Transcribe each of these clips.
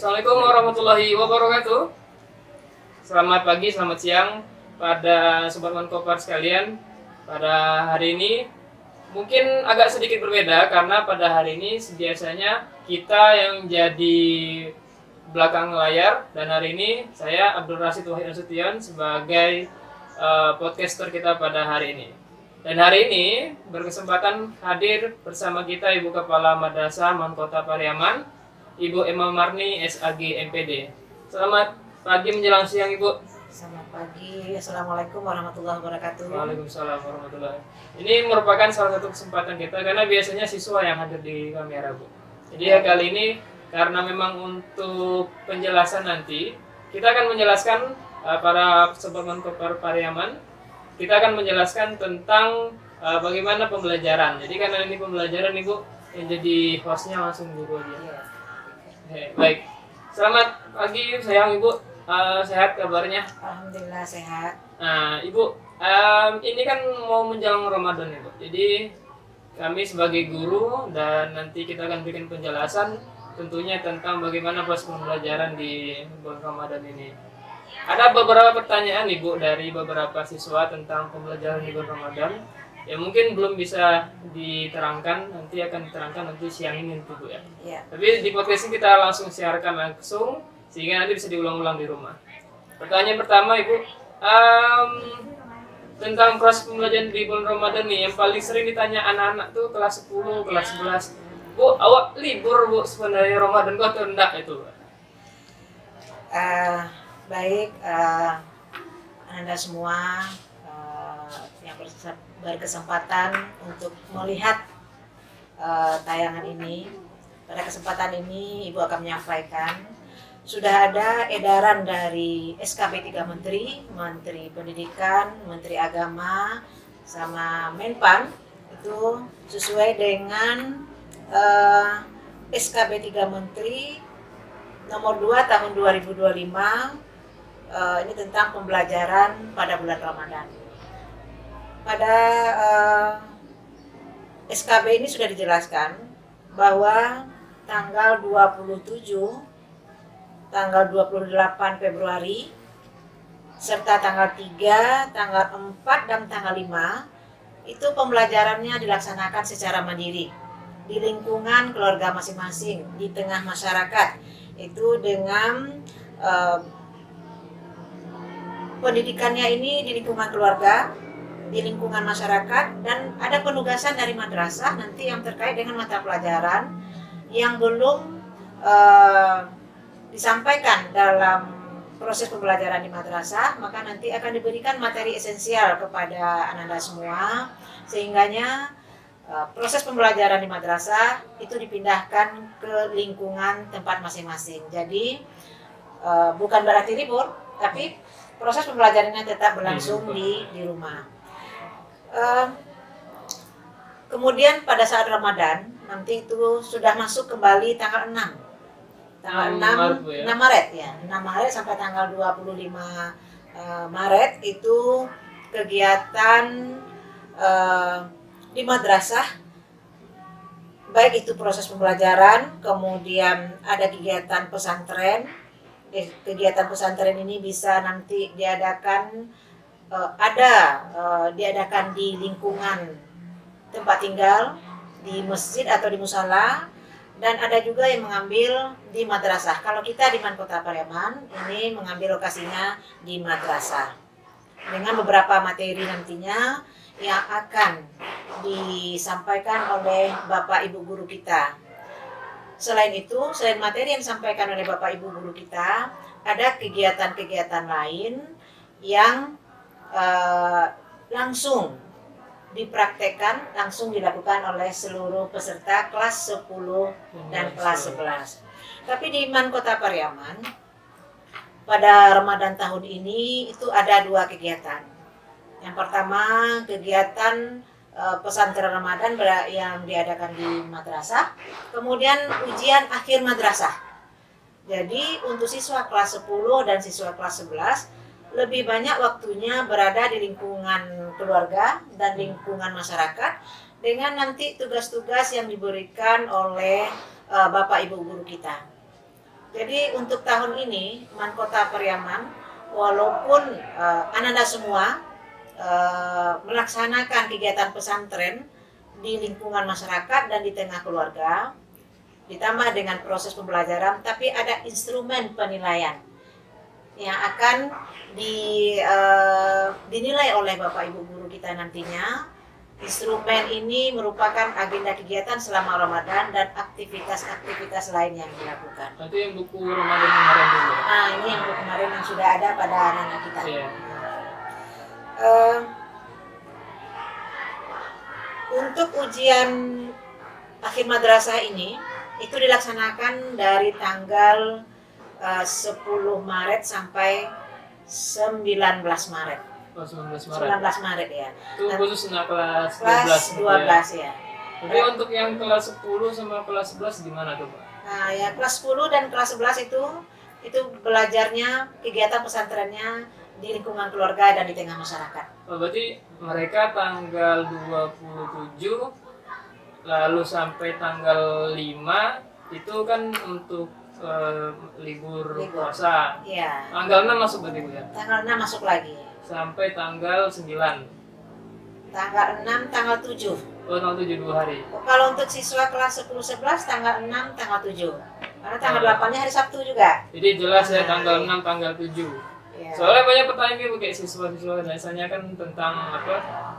Assalamualaikum warahmatullahi wabarakatuh. Selamat pagi, selamat siang pada Sobat Mankopar sekalian. Pada hari ini mungkin agak sedikit berbeda karena pada hari ini biasanya kita yang jadi belakang layar, dan hari ini saya Abdul Rasid Wahid Nasution sebagai podcaster kita pada hari ini. Dan hari ini berkesempatan hadir bersama kita Ibu Kepala Madrasah Mankota Pariaman, Ibu Emma Marni SAG MPD. Selamat pagi menjelang siang Ibu. Selamat pagi, Assalamualaikum warahmatullahi wabarakatuh. Waalaikumsalam warahmatullahi. Ini merupakan salah satu kesempatan kita karena biasanya siswa yang hadir di kamera Bu. Jadi ya kali ini karena memang untuk penjelasan nanti kita akan menjelaskan para sobat Mankopar Pariaman. Kita akan menjelaskan tentang bagaimana pembelajaran. Jadi karena ini pembelajaran Ibu yang jadi hostnya langsung Ibu aja. Baik. Selamat pagi sayang Ibu. Sehat kabarnya? Alhamdulillah sehat. Nah Ibu, ini kan mau menjelang Ramadan Ibu. Jadi kami sebagai guru dan nanti kita akan bikin penjelasan tentunya tentang bagaimana proses pembelajaran di bulan Ramadan ini. Ada beberapa pertanyaan Ibu dari beberapa siswa tentang pembelajaran di bulan Ramadan yang mungkin belum bisa diterangkan, nanti akan diterangkan nanti siang ini Bu ya. Ya. Tapi di podcast ini kita langsung siarkan langsung sehingga nanti bisa diulang-ulang di rumah. Pertanyaan pertama Ibu, tentang proses pembelajaran di bulan Ramadan nih yang paling sering ditanya anak-anak tuh kelas 10, kelas 11. Bu, awak libur Bu sebenarnya Ramadan kok atau enggak itu? Baik, Anda semua yang berkesempatan untuk melihat tayangan ini. Pada kesempatan ini Ibu akan menyampaikan sudah ada edaran dari SKB 3 Menteri, Menteri Pendidikan, Menteri Agama, sama Menpan itu sesuai dengan SKB 3 Menteri nomor 2 tahun 2025 ini tentang pembelajaran pada bulan Ramadan. Pada SKB ini sudah dijelaskan bahwa tanggal 27, tanggal 28 Februari, serta tanggal 3, tanggal 4, dan tanggal 5 itu pembelajarannya dilaksanakan secara mandiri di lingkungan keluarga masing-masing, di tengah masyarakat, itu dengan pendidikannya ini di lingkungan keluarga, di lingkungan masyarakat, dan ada penugasan dari madrasah nanti yang terkait dengan mata pelajaran yang belum disampaikan dalam proses pembelajaran di madrasah, maka nanti akan diberikan materi esensial kepada anak-anak semua, sehingganya proses pembelajaran di madrasah itu dipindahkan ke lingkungan tempat masing-masing. Jadi bukan berarti libur, tapi proses pembelajarannya tetap berlangsung di rumah. Kemudian pada saat Ramadan nanti itu sudah masuk kembali tanggal 6. Tanggal 6 Maret ya. 6 Maret sampai tanggal 25 Maret itu kegiatan di madrasah, baik itu proses pembelajaran, kemudian ada kegiatan pesantren. Kegiatan pesantren ini bisa nanti diadakan diadakan di lingkungan tempat tinggal, di masjid atau di musala, dan ada juga yang mengambil di madrasah. Kalau kita di Mankota Pariaman ini mengambil lokasinya di madrasah dengan beberapa materi nantinya yang akan disampaikan oleh Bapak Ibu guru kita. Selain itu, selain materi yang disampaikan oleh Bapak Ibu guru kita, ada kegiatan-kegiatan lain yang langsung dipraktekkan, langsung dilakukan oleh seluruh peserta kelas 10 dan kelas 11. Tapi di Mankota Pariaman, pada Ramadan tahun ini itu ada 2 kegiatan. Yang pertama, kegiatan pesantren Ramadan yang diadakan di madrasah, kemudian ujian akhir madrasah. Jadi untuk siswa kelas 10 dan siswa kelas 11 lebih banyak waktunya berada di lingkungan keluarga dan lingkungan masyarakat dengan nanti tugas-tugas yang diberikan oleh Bapak Ibu guru kita. Jadi untuk tahun ini Man Kota Pariaman, walaupun Ananda semua melaksanakan kegiatan pesantren di lingkungan masyarakat dan di tengah keluarga, ditambah dengan proses pembelajaran, tapi ada instrumen penilaian yang akan dinilai oleh Bapak Ibu guru kita nantinya. Instrumen ini merupakan agenda kegiatan selama Ramadan dan aktivitas-aktivitas lain yang dilakukan. Itu yang buku Ramadan kemarin dulu. Nah, ini yang kemarin yang sudah ada pada anak-anak kita. Iya. Untuk ujian akhir madrasah ini itu dilaksanakan dari tanggal 10 Maret sampai 19 Maret. Oh, 19 19 Maret. Maret ya. Itu khusus anak kelas 12. Kelas 12 ya. Tapi untuk yang kelas 10 sama kelas 11 gimana tuh, Pak? Nah, ya kelas 10 dan kelas 11 itu belajarnya kegiatan pesantrennya di lingkungan keluarga dan di tengah masyarakat. Oh, berarti mereka tanggal 27 lalu sampai tanggal 5 itu kan untuk libur puasa. Iya. Tanggal 6 masuk berarti, Bu ya? Tanggal 6 masuk lagi. Sampai tanggal 9. Tanggal 6, tanggal 7. Oh, tanggal 7 2 hari. Kalau untuk siswa kelas 10 11 tanggal 6, tanggal 7. Karena tanggal 8-nya hari Sabtu juga. Jadi jelas ya tanggal 6, tanggal 7. Ya. Soalnya banyak pertanyaan ibu kayak siswa-siswa biasanya kan tentang apa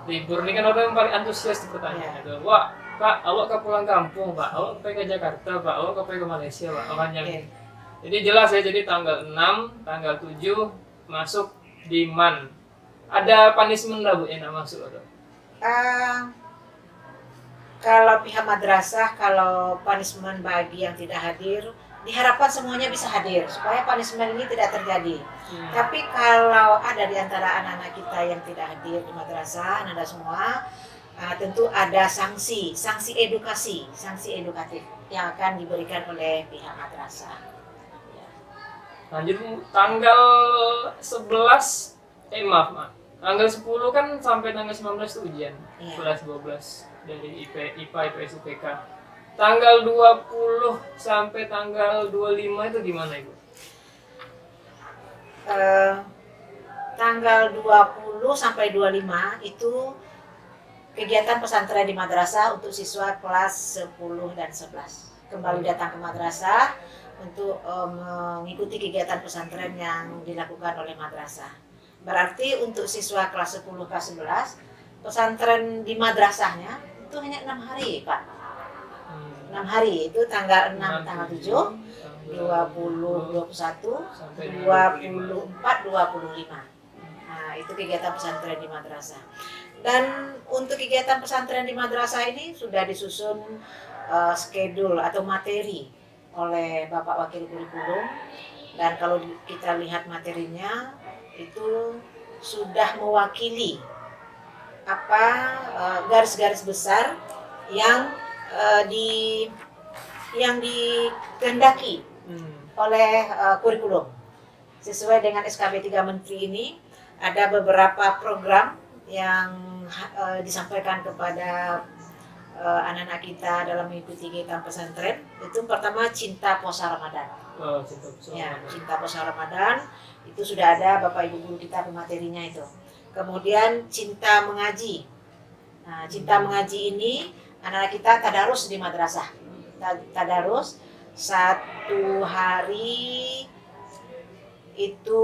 libur ini kan orang yang paling antusias di pertanyaan itu. Wah, Pak, awak ke pulang kampung, Pak. Awak ke Jakarta, Pak. Awak ke Malaysia, Pak. Makanya. Oke. Jadi jelas ya, jadi tanggal 6, tanggal 7 masuk di MAN. Ada punishment lah Bu yang masuk atau? Kalau pihak madrasah, kalau punishment bagi yang tidak hadir, diharapkan semuanya bisa hadir supaya punishment ini tidak terjadi. Tapi kalau ada di antara anak-anak kita yang tidak hadir di madrasah, Anda semua, tentu ada sanksi edukasi, sanksi edukatif yang akan diberikan oleh pihak madrasah. Lanjut Bu, tanggal 11, maaf, tanggal 10 kan sampai tanggal 19 itu ujian, Iya. kelas 12 dari IPA, IPS, IPK. Tanggal 20 sampai tanggal 25 itu gimana Ibu? Tanggal 20 sampai 25 itu kegiatan pesantren di madrasah untuk siswa kelas 10 dan 11. Kembali datang ke madrasah untuk mengikuti kegiatan pesantren yang dilakukan oleh madrasah. Berarti untuk siswa kelas 10, kelas 11, pesantren di madrasahnya itu hanya 6 hari, Pak. 6 hari, itu tanggal 6, tanggal 7, 20, 21, 24, 25. Nah, itu kegiatan pesantren di madrasah. Dan untuk kegiatan pesantren di madrasah ini sudah disusun schedule atau materi oleh Bapak Wakil Kurikulum. Dan kalau kita lihat materinya, itu sudah mewakili apa garis-garis besar yang dikehendaki oleh kurikulum. Sesuai dengan SKB 3 Menteri ini, ada beberapa program yang disampaikan kepada anak-anak kita dalam mengikuti kegiatan pesantren. Itu pertama cinta puasa Ramadan. Oh, cinta puasa Ya, Ramadan. cinta puasa Ramadan itu sudah ada Bapak Ibu guru kita materinya itu. Kemudian cinta mengaji. Nah, cinta mengaji ini anak-anak kita tadarus di madrasah. Tadarus 1 hari itu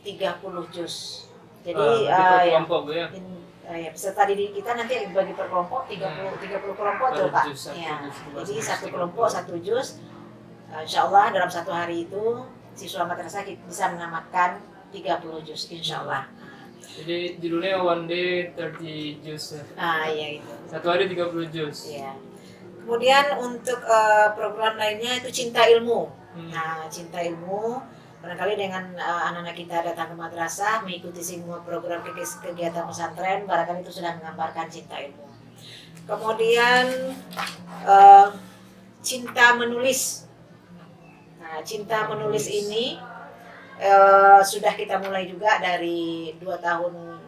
30 juz. Jadi kelompok ya. Peserta didik kita nanti bagi per kelompok 30 kelompok tuh Pak. Ya. Jadi satu kelompok 1 juz. Insya Allah dalam 1 hari itu siswa madrasah bisa menamatkan 30 juz insya Allah. Jadi judulnya One Day 30 Juz. Iya itu. 1 hari 30 juz. Iya. Kemudian untuk program lainnya itu cinta ilmu. Nah, cinta ilmu barangkali dengan anak-anak kita datang ke madrasah mengikuti semua program kegiatan pesantren, barangkali itu sudah menggambarkan cinta ilmu. Kemudian cinta menulis. Nah, cinta menulis ini sudah kita mulai juga dari 2 tahun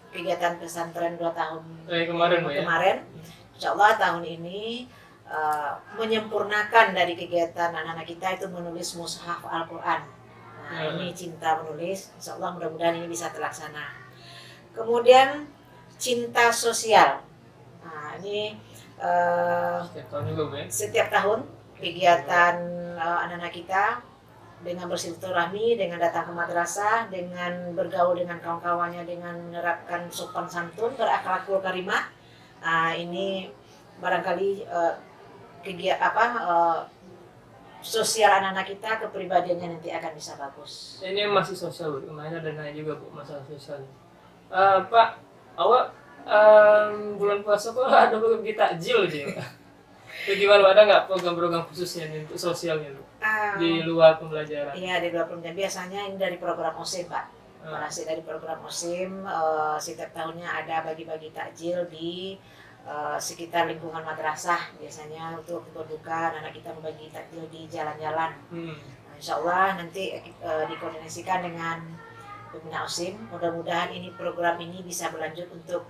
kegiatan pesantren 2 tahun Kemarin. Insya Allah tahun ini menyempurnakan dari kegiatan anak-anak kita itu menulis mushaf Al-Quran. Nah, ini cinta menulis, insya Allah mudah-mudahan ini bisa terlaksana. Kemudian cinta sosial. Nah, ini setiap tahun kegiatan anak-anak kita dengan bersilaturahmi, dengan datang ke madrasah, dengan bergaul dengan kawan-kawannya, dengan menerapkan sopan santun, berakhlakul karimah. Ini barangkali sosial anak-anak kita, kepribadiannya nanti akan bisa bagus. Ini masih sosial, Bu. Kemarin ada nanya juga, Bu, masalah sosial. Pak, awak bulan puasa kok ada begitu takjil gitu ya? Bagaimana, ada nggak program-program khususnya untuk sosialnya, Bu? Di luar pembelajaran? Iya, di luar pembelajaran. Biasanya ini dari program OSIM, Pak. Masih dari program OSIM, setiap tahunnya ada bagi-bagi takjil di sekitar lingkungan madrasah. Biasanya untuk berbuka, anak kita membagi takjil di jalan-jalan. Nah, insya Allah nanti dikoordinasikan dengan pembina OSIM. Mudah-mudahan ini program ini bisa berlanjut untuk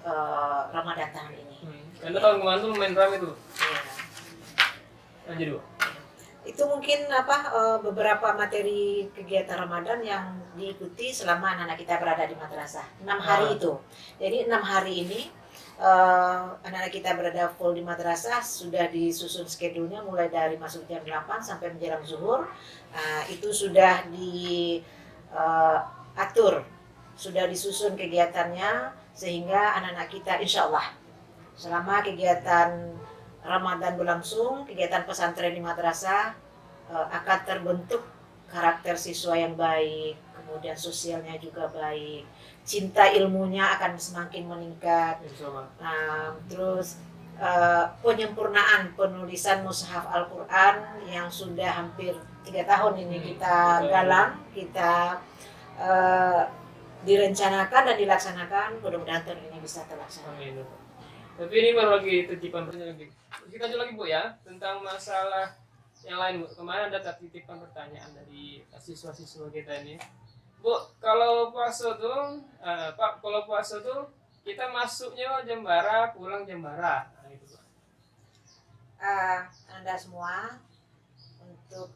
Ramadan tahun ini. Karena tahun kemarin tuh lumayan ramai tuh. Iya. Lanjut, Bu. Itu mungkin beberapa materi kegiatan Ramadan yang diikuti selama anak-anak kita berada di madrasah. 6 hari itu. Jadi 6 hari ini anak-anak kita berada full di madrasah, sudah disusun schedule-nya mulai dari masuk jam 8 sampai menjelang zuhur. Itu sudah diatur, sudah disusun kegiatannya sehingga anak-anak kita insya Allah selama kegiatan Ramadan berlangsung, kegiatan pesantren di madrasah akan terbentuk karakter siswa yang baik, kemudian sosialnya juga baik, cinta ilmunya akan semakin meningkat. Terus penyempurnaan penulisan mushaf Al-Quran yang sudah hampir 3 tahun ini kita galang, kita direncanakan dan dilaksanakan, mudah-mudahan tahun ini bisa terlaksana. Amin. Tapi ini baru lagi titipan pertanyaan lagi. Kita lanjut lagi, Bu, ya, tentang masalah yang lain, Bu. Kemarin ada titipan pertanyaan dari siswa-siswa kita ini. Bu, kalau puasa tuh, Pak, kalau puasa tuh kita masuknya jam berapa, pulang jam berapa? Nah, gitu, Pak. Anda semua untuk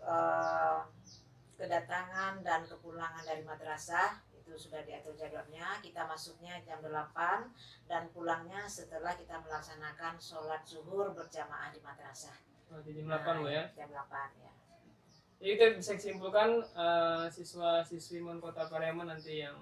kedatangan dan kepulangan dari madrasah itu sudah diatur jadwalnya. Kita masuknya jam 8 dan pulangnya setelah kita melaksanakan sholat zuhur berjamaah di madrasah. Di jam 8, Bu, ya? Jam 8, ya. Jadi kita bisa simpulkan siswa-siswi Mon Kota Pariaman nanti yang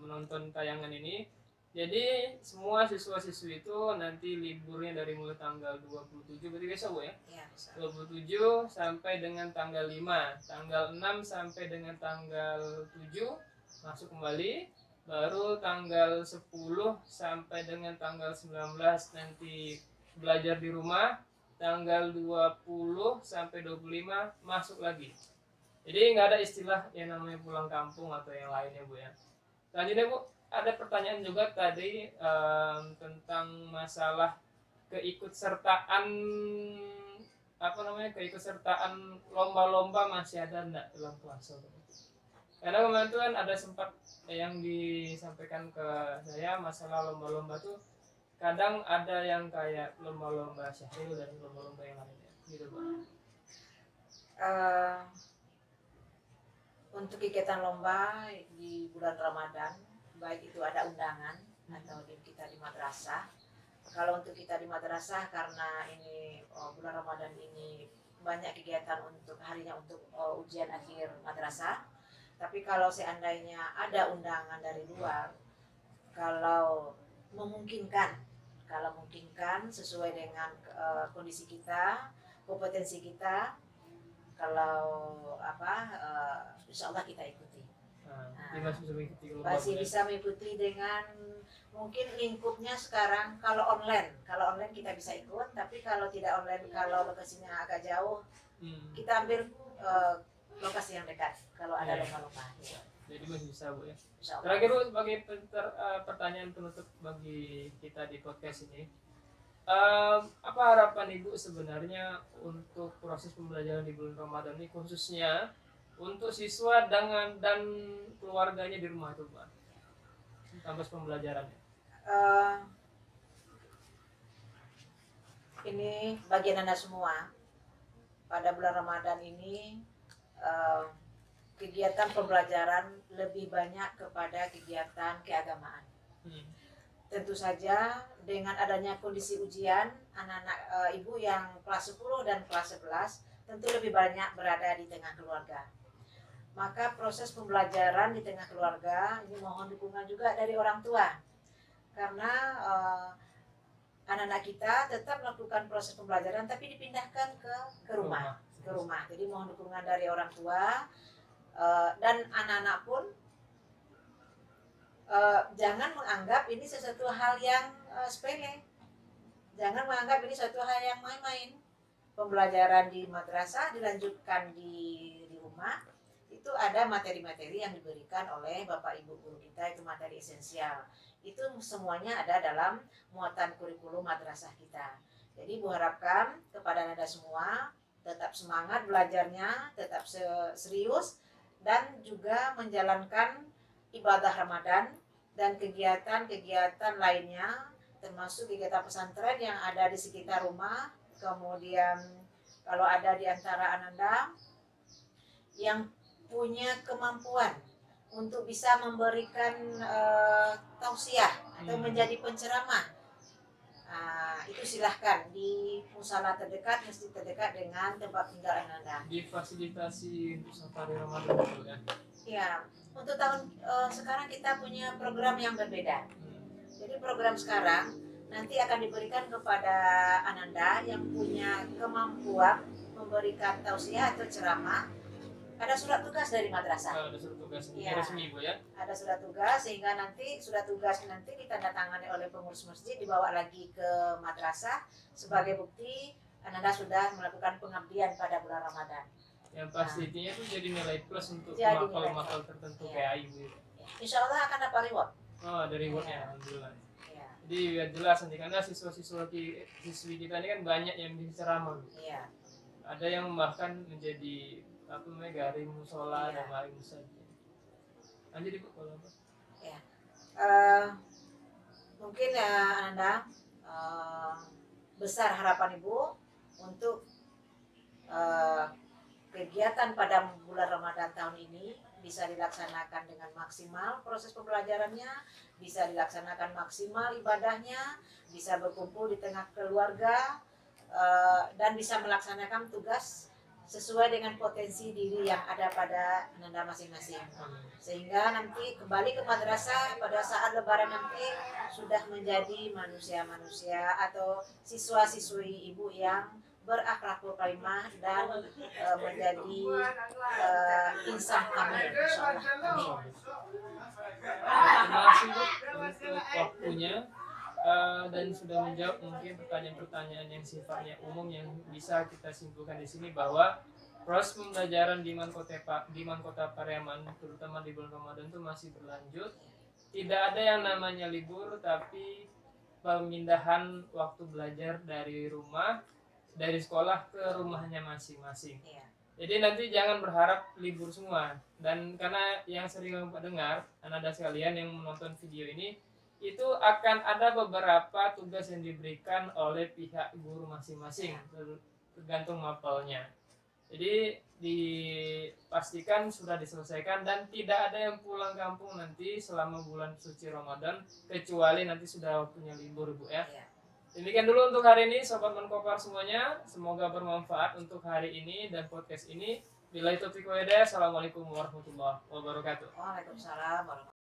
menonton tayangan ini. Jadi semua siswa-siswi itu nanti liburnya dari mulai tanggal 27, berarti besok, Bu, ya? Iya, besok. 27 sampai dengan tanggal 5, tanggal 6 sampai dengan tanggal 7 masuk kembali, baru tanggal 10 sampai dengan tanggal 19 nanti belajar di rumah, tanggal 20 sampai 25 masuk lagi. Jadi nggak ada istilah yang namanya pulang kampung atau yang lainnya, Bu, ya. Selanjutnya, Bu, ada pertanyaan juga tadi tentang masalah keikutsertaan lomba-lomba masih ada enggak dalam puasa? Karena kemarin tuh kan ada sempat yang disampaikan ke saya masalah lomba-lomba tuh kadang ada yang kayak lomba-lomba syahril dan lomba-lomba yang lainnya gitu, Pak. Untuk kegiatan lomba di bulan Ramadan, baik itu ada undangan atau kita di madrasah. Kalau untuk kita di madrasah, karena ini bulan Ramadan ini banyak kegiatan untuk harinya untuk ujian akhir madrasah. Tapi kalau seandainya ada undangan dari luar, kalau memungkinkan sesuai dengan kondisi kita, kompetensi kita, kalau insya Allah kita ikuti. Masih bisa mengikuti dengan mungkin lingkupnya sekarang. Kalau online kita bisa ikut, tapi kalau tidak online, kalau lokasinya agak jauh, kita ambil lokasi yang dekat kalau ada lomba-lomba. Jadi masih bisa, Bu, ya. Terakhir, Bu, sebagai pertanyaan penutup bagi kita di podcast ini, apa harapan Ibu sebenarnya untuk proses pembelajaran di bulan Ramadan ini, khususnya untuk siswa dan keluarganya di rumah itu, Pak, kampus pembelajarannya? ini bagi Anda semua, pada bulan Ramadan ini eh, kegiatan pembelajaran lebih banyak kepada kegiatan keagamaan. Tentu saja dengan adanya kondisi ujian, anak-anak ibu yang kelas 10 dan kelas 11 tentu lebih banyak berada di tengah keluarga. Maka proses pembelajaran di tengah keluarga ini mohon dukungan juga dari orang tua. Karena anak-anak kita tetap melakukan proses pembelajaran tapi dipindahkan ke rumah. Jadi mohon dukungan dari orang tua dan anak-anak pun jangan menganggap ini sesuatu hal yang sepele. Jangan menganggap ini sesuatu hal yang main-main. Pembelajaran di madrasah dilanjutkan di rumah. Itu ada materi-materi yang diberikan oleh Bapak Ibu guru kita, itu materi esensial. Itu semuanya ada dalam muatan kurikulum madrasah kita. Jadi Bu harapkan kepada Anda semua tetap semangat belajarnya, tetap serius, dan juga menjalankan ibadah Ramadan dan kegiatan-kegiatan lainnya, termasuk kegiatan pesantren yang ada di sekitar rumah. Kemudian kalau ada di antara Anda yang punya kemampuan untuk bisa memberikan tausiah atau menjadi penceramah, itu silahkan di musala terdekat, masjid terdekat dengan tempat tinggal Anda. Difasilitasi untuk safari Ramadan itu ya? Ya, untuk tahun sekarang kita punya program yang berbeda. Jadi program sekarang nanti akan diberikan kepada Ananda yang punya kemampuan memberikan tausiah atau ceramah. Ada surat tugas dari madrasah. Ada surat tugas ya. Resmi Bu ya? Ada surat tugas, sehingga nanti surat tugas nanti ditandatangani oleh pengurus masjid, dibawa lagi ke madrasah sebagai bukti Ananda sudah melakukan pengabdian pada bulan Ramadan. Yang pastinya itu jadi nilai plus untuk makal-makal tertentu kayak Ibu. Insya Allah akan dapat reward. Oh, ada rewardnya, alhamdulillah. Ya. Jadi biar jelas nanti, karena siswi kita ini kan banyak yang diceramah. Iya. Ada yang bahkan menjadi garing musola dan maling saja. Lanjut Ibu kalau apa? Ya. Mungkin Anda besar harapan Ibu untuk kegiatan pada bulan Ramadan tahun ini bisa dilaksanakan dengan maksimal proses pembelajarannya, bisa dilaksanakan maksimal ibadahnya, bisa berkumpul di tengah keluarga, dan bisa melaksanakan tugas sesuai dengan potensi diri yang ada pada Anda masing-masing. Sehingga nanti kembali ke madrasah pada saat lebaran nanti sudah menjadi manusia-manusia atau siswa-siswi Ibu yang berakhlakul karimah dan menjadi insan kamil, insyaallah. Terima kasih Bu untuk waktunya dan sudah menjawab mungkin pertanyaan-pertanyaan yang sifatnya umum yang bisa kita simpulkan di sini bahwa proses pembelajaran di Kota Pariaman terutama di bulan Ramadan itu masih berlanjut. Tidak ada yang namanya libur, tapi pemindahan waktu belajar dari sekolah ke rumahnya masing-masing. Jadi nanti jangan berharap libur semua. Dan karena yang sering Bapak dengar, Anda sekalian yang menonton video ini, itu akan ada beberapa tugas yang diberikan oleh pihak guru masing-masing, tergantung mapelnya. Jadi dipastikan sudah diselesaikan dan tidak ada yang pulang kampung nanti selama bulan suci Ramadan, kecuali nanti sudah punya libur Bu ya. Demikian dulu untuk hari ini Sobat Mankopar semuanya, semoga bermanfaat untuk hari ini dan podcast ini. Billahi taufiq wal hidayah. Assalamualaikum warahmatullahi wabarakatuh. Waalaikumsalam warahmatullahi wabarakatuh.